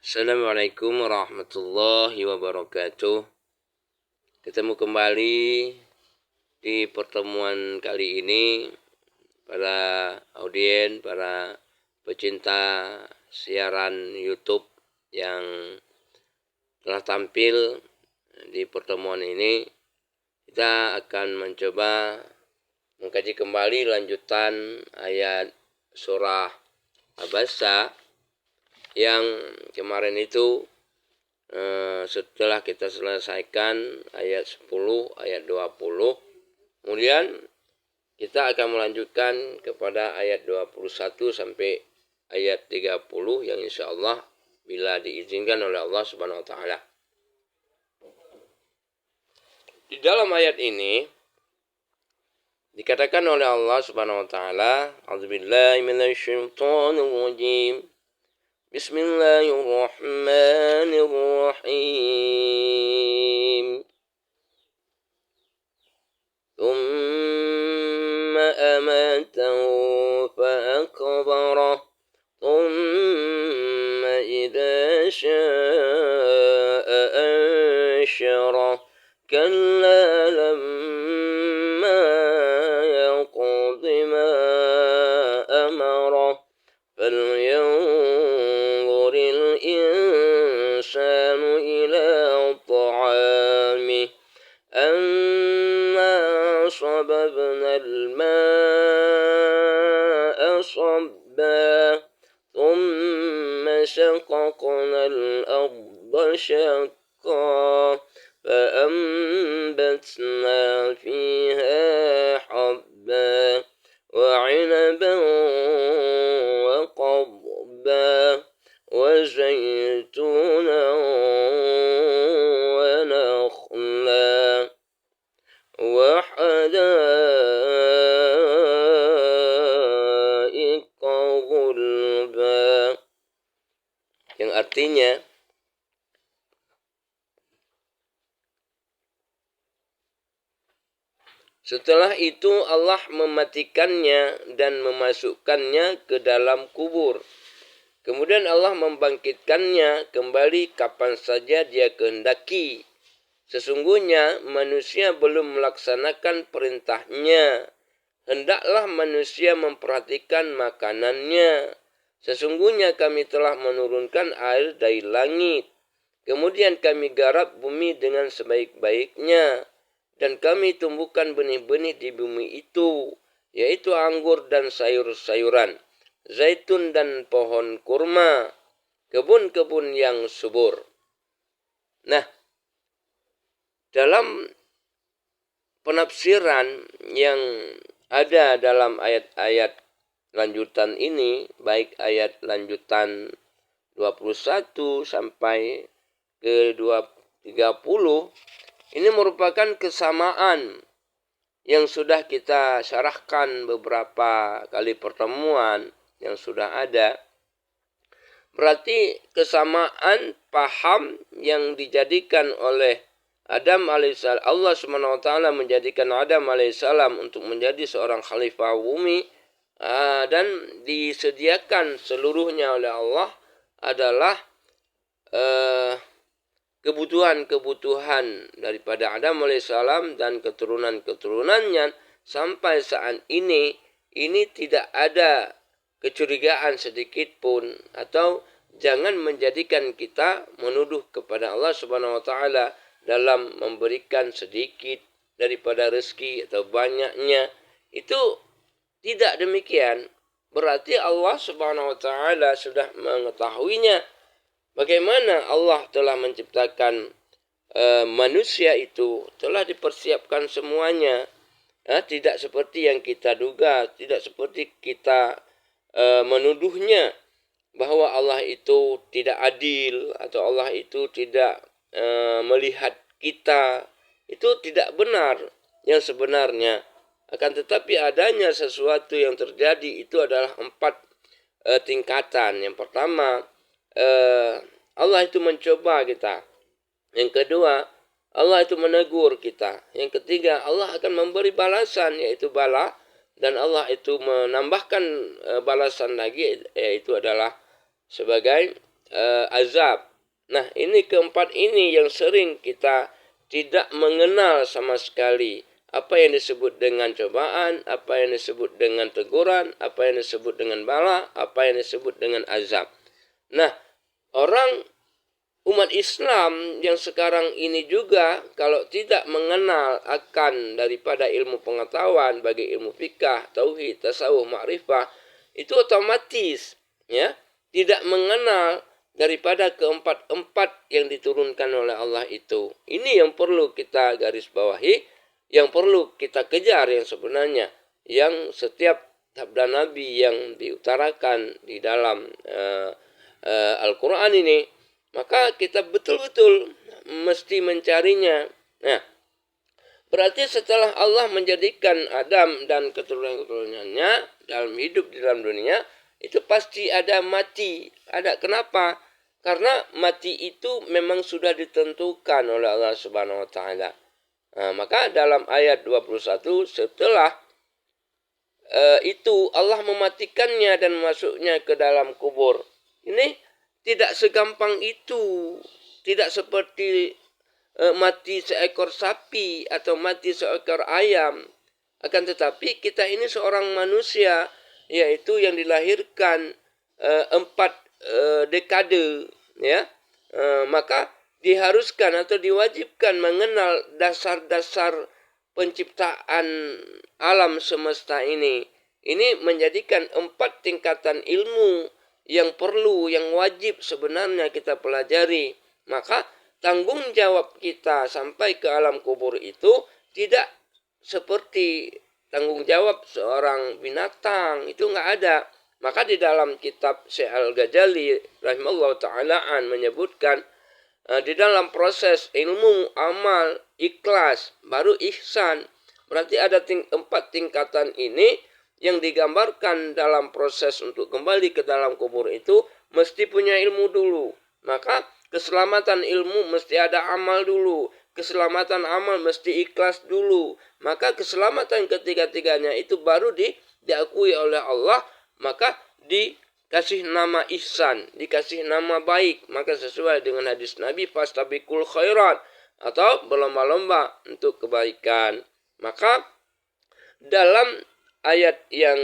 Assalamualaikum warahmatullahi wabarakatuh. Ketemu kembali di pertemuan kali ini para audien, para pecinta siaran YouTube yang telah tampil di pertemuan ini. Kita akan mencoba mengkaji kembali lanjutan ayat surah Abasa yang kemarin itu setelah kita selesaikan ayat 10, ayat 20, kemudian kita akan melanjutkan kepada ayat 21 sampai ayat 30 yang insya Allah bila diizinkan oleh Allah Subhanahu wa taala. Di dalam ayat ini dikatakan oleh Allah Subhanahu wa taala, A'udzubillahi minasyaitonir rajim. Bismillahirrahmanirrahim. ثم أماته فأقبره ثم إذا شاء أنشره كلا لما يقض ما أمره فلينظر الإنسان إلى طعامه أنا صببنا الماء صبا ثم شققنا الأرض شقا فأنبتنا فيها حبا وعنبا وقضبا وزيتونا ونخلا وحدائق غلبا, yang artinya setelah itu Allah mematikannya dan memasukkannya ke dalam kubur. Kemudian Allah membangkitkannya kembali kapan saja Dia kehendaki. Sesungguhnya manusia belum melaksanakan perintahnya. Hendaklah manusia memperhatikan makanannya. Sesungguhnya kami telah menurunkan air dari langit. Kemudian kami garap bumi dengan sebaik-baiknya. Dan kami tumbuhkan benih-benih di bumi itu, yaitu anggur dan sayur-sayuran, zaitun dan pohon kurma, kebun-kebun yang subur. Nah, dalam penafsiran yang ada dalam ayat-ayat lanjutan ini, baik ayat lanjutan 21 sampai ke 30, ini merupakan kesamaan yang sudah kita syarahkan beberapa kali pertemuan yang sudah ada. Berarti kesamaan paham yang dijadikan oleh Adam alaihissalam, Allah Subhanahu wa taala menjadikan Adam alaihissalam untuk menjadi seorang khalifah bumi, dan disediakan seluruhnya oleh Allah adalah kebutuhan-kebutuhan daripada Adam alaihissalam dan keturunan-keturunannya sampai saat ini tidak ada kecurigaan sedikit pun, atau jangan menjadikan kita menuduh kepada Allah Subhanahu wa taala dalam memberikan sedikit daripada rezeki atau banyaknya. Itu tidak demikian. Berarti Allah Subhanahu wa taala sudah mengetahuinya. Bagaimana Allah telah menciptakan manusia itu, telah dipersiapkan semuanya. Tidak seperti yang kita duga, tidak seperti kita menuduhnya bahwa Allah itu tidak adil atau Allah itu tidak melihat kita. Itu tidak benar yang sebenarnya. Akan tetapi adanya sesuatu yang terjadi itu adalah 4 tingkatan. Yang pertama, Allah itu mencoba kita. Yang kedua, Allah itu menegur kita. Yang ketiga, Allah akan memberi balasan, yaitu bala. Dan Allah itu menambahkan balasan lagi, yaitu adalah sebagai azab. Nah, ini keempat ini yang sering kita tidak mengenal sama sekali. Apa yang disebut dengan cobaan, apa yang disebut dengan teguran, apa yang disebut dengan bala, apa yang disebut dengan azab. Nah, orang umat Islam yang sekarang ini juga kalau tidak mengenal akan daripada ilmu pengetahuan bagi ilmu fikah, tauhid, tasawuf, ma'rifah, itu otomatis ya tidak mengenal daripada keempat-empat yang diturunkan oleh Allah itu. Ini yang perlu kita garis bawahi, yang perlu kita kejar yang sebenarnya, yang setiap sabda Nabi yang diutarakan di dalam Al-Quran ini, maka kita betul-betul mesti mencarinya. Nah, berarti setelah Allah menjadikan Adam dan keturunan-keturunannya dalam hidup di dalam dunia, itu pasti ada mati. Ada kenapa? Karena mati itu memang sudah ditentukan oleh Allah Subhanahu wa taala. Nah, maka dalam ayat 21 setelah itu Allah mematikannya dan masuknya ke dalam kubur. Ini tidak segampang itu. Tidak seperti mati seekor sapi atau mati seekor ayam. Akan tetapi kita ini seorang manusia, yaitu yang dilahirkan 4 dekade, ya. Maka diharuskan atau diwajibkan mengenal dasar-dasar penciptaan alam semesta ini. Ini menjadikan 4 tingkatan ilmu yang perlu, yang wajib sebenarnya kita pelajari. Maka tanggung jawab kita sampai ke alam kubur itu tidak seperti tanggung jawab seorang binatang, itu nggak ada. Maka di dalam kitab Syekh Al-Ghazali rahimahullah ta'alaan menyebutkan di dalam proses ilmu, amal, ikhlas, baru ihsan. Berarti ada 4 tingkatan ini yang digambarkan dalam proses untuk kembali ke dalam kubur itu mesti punya ilmu dulu. Maka keselamatan ilmu mesti ada amal dulu. Keselamatan amal mesti ikhlas dulu. Maka keselamatan ketiga-tiganya itu baru diakui oleh Allah. Maka dikasih nama ihsan, dikasih nama baik. Maka sesuai dengan hadis Nabi, fastabiqul khairat, atau berlomba-lomba untuk kebaikan. Maka dalam ayat yang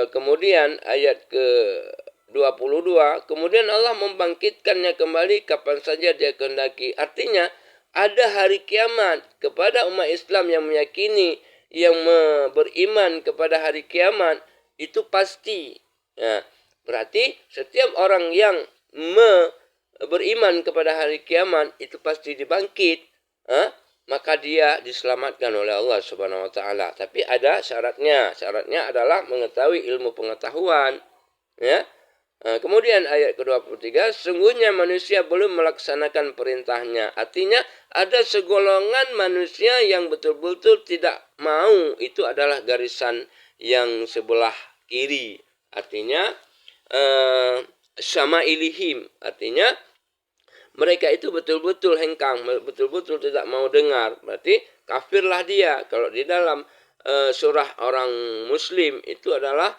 kemudian ayat ke-22, kemudian Allah membangkitkannya kembali kapan saja dia kehendaki. Artinya ada hari kiamat. Kepada umat Islam yang meyakini, yang beriman kepada hari kiamat, itu pasti. Nah, berarti setiap orang yang beriman kepada hari kiamat itu pasti dibangkit. Maka dia diselamatkan oleh Allah Subhanahu wa taala. Tapi ada syaratnya. Syaratnya adalah mengetahui ilmu pengetahuan, ya. Kemudian ayat ke-23, sungguhnya manusia belum melaksanakan perintahnya. Artinya ada segolongan manusia yang betul-betul tidak mau. Itu adalah garisan yang sebelah kiri. Artinya sama ilihim. Artinya mereka itu betul-betul hengkang, betul-betul tidak mau dengar. Berarti kafirlah dia. Kalau di dalam surah orang muslim itu adalah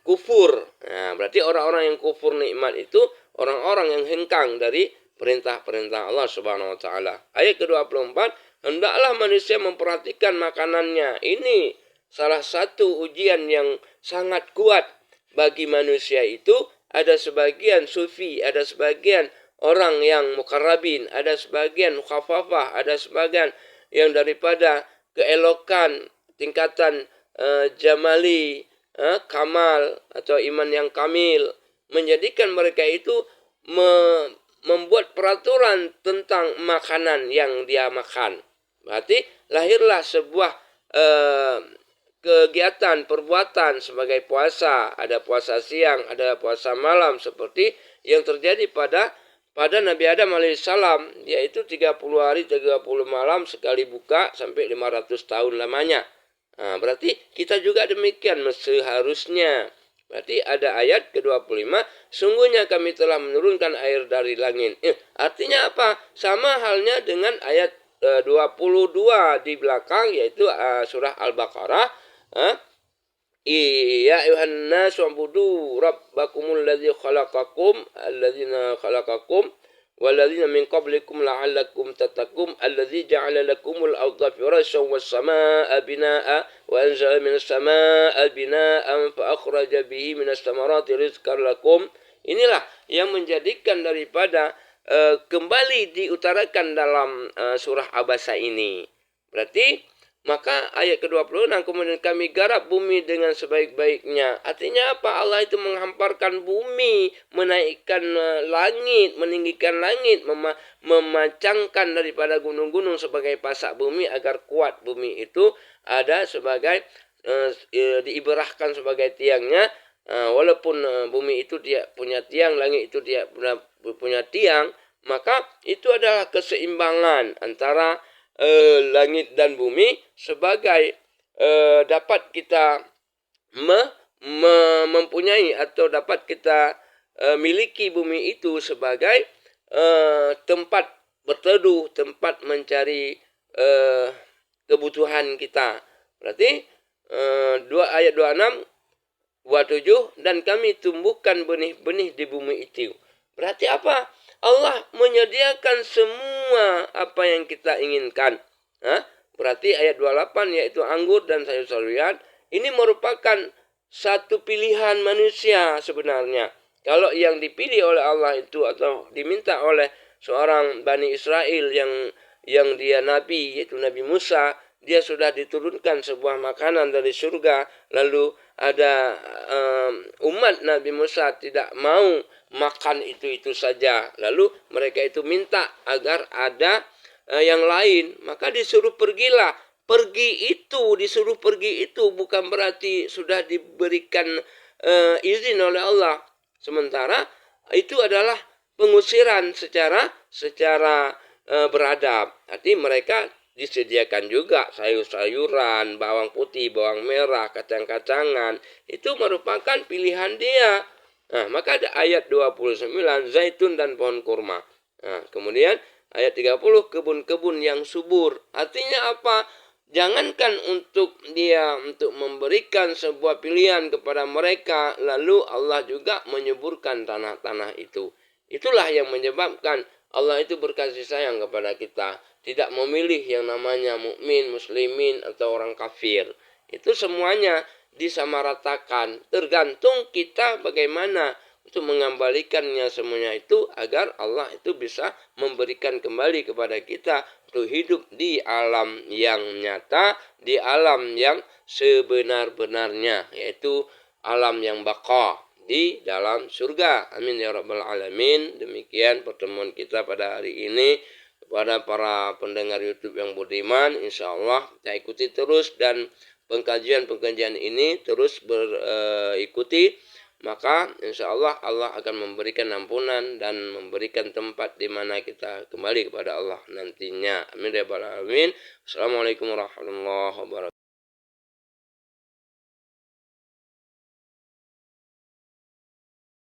kufur. Nah, berarti orang-orang yang kufur nikmat itu orang-orang yang hengkang dari perintah-perintah Allah Subhanahu wa taala. Ayat ke-24, hendaklah manusia memperhatikan makanannya. Ini salah satu ujian yang sangat kuat bagi manusia itu. Ada sebagian sufi, ada sebagian orang yang mukarrabin, ada sebagian mukhafafah, ada sebagian yang daripada keelokan tingkatan jamali, kamal atau iman yang kamil, menjadikan mereka itu membuat peraturan tentang makanan yang dia makan. Berarti lahirlah sebuah kegiatan, perbuatan sebagai puasa. Ada puasa siang, ada puasa malam, seperti yang terjadi pada Nabi Adam alaihissalam, yaitu 30 hari 30 malam sekali buka sampai 500 tahun lamanya. Nah, berarti kita juga demikian seharusnya. Berarti ada ayat ke-25, sungguhnya kami telah menurunkan air dari langit. Artinya apa? Sama halnya dengan ayat 22 di belakang, yaitu surah Al-Baqarah. Ya ayuhan nasu ubudu rabbakumul ladzi khalaqakum walladzina min qablikum la'allakum tattaqun alladzi ja'ala lakumul arda firasyan was samaa'a binaa'a wa anzala minas samaa'i binaa'an fa akhraja bihi minas thamarati rizqan lakum. Inilah yang menjadikan daripada kembali diutarakan dalam surah Abasa ini. Berarti maka ayat ke-26, kemudian kami garap bumi dengan sebaik-baiknya. Artinya apa? Allah itu menghamparkan bumi, menaikkan langit, meninggikan langit, memacangkan daripada gunung-gunung sebagai pasak bumi agar kuat bumi itu ada sebagai diibarahkan sebagai tiangnya. Walaupun bumi itu dia punya tiang, langit itu dia punya tiang, maka itu adalah keseimbangan antara langit dan bumi sebagai dapat kita mempunyai atau dapat kita miliki bumi itu sebagai tempat berteduh, tempat mencari kebutuhan kita. Berarti ayat 26 dan kami tumbuhkan benih-benih di bumi itu. Berarti apa? Allah menyediakan semua apa yang kita inginkan. Berarti ayat 28 yaitu anggur dan sayur-sayuran ini merupakan satu pilihan manusia sebenarnya. Kalau yang dipilih oleh Allah itu atau diminta oleh seorang Bani Israel yang dia nabi, yaitu Nabi Musa, dia sudah diturunkan sebuah makanan dari surga, lalu ada umat Nabi Musa tidak mau makan itu saja, lalu mereka itu minta agar ada yang lain, maka disuruh pergilah. Disuruh pergi itu bukan berarti sudah diberikan izin oleh Allah, sementara itu adalah pengusiran secara beradab. Arti mereka disediakan juga sayur-sayuran, bawang putih, bawang merah, kacang-kacangan. Itu merupakan pilihan dia. Maka ada ayat 29, zaitun dan pohon kurma. Kemudian ayat 30, kebun-kebun yang subur. Artinya apa? Jangankan untuk memberikan sebuah pilihan kepada mereka, lalu Allah juga menyuburkan tanah-tanah itu. Itulah yang menyebabkan Allah itu berkasih sayang kepada kita, tidak memilih yang namanya mukmin, muslimin atau orang kafir. Itu semuanya disamaratakan, tergantung kita bagaimana untuk mengembalikannya semuanya itu agar Allah itu bisa memberikan kembali kepada kita untuk hidup di alam yang nyata, di alam yang sebenar-benarnya, yaitu alam yang baqa di dalam surga. Amin ya rabbal alamin. Demikian pertemuan kita pada hari ini. Kepada para pendengar YouTube yang budiman, insya Allah kita ikuti terus dan pengkajian ini terus berikuti, maka insya Allah Allah akan memberikan ampunan dan memberikan tempat di mana kita kembali kepada Allah nantinya. Amin ya rabbal alamin. Assalamualaikum warahmatullahi wabarakatuh.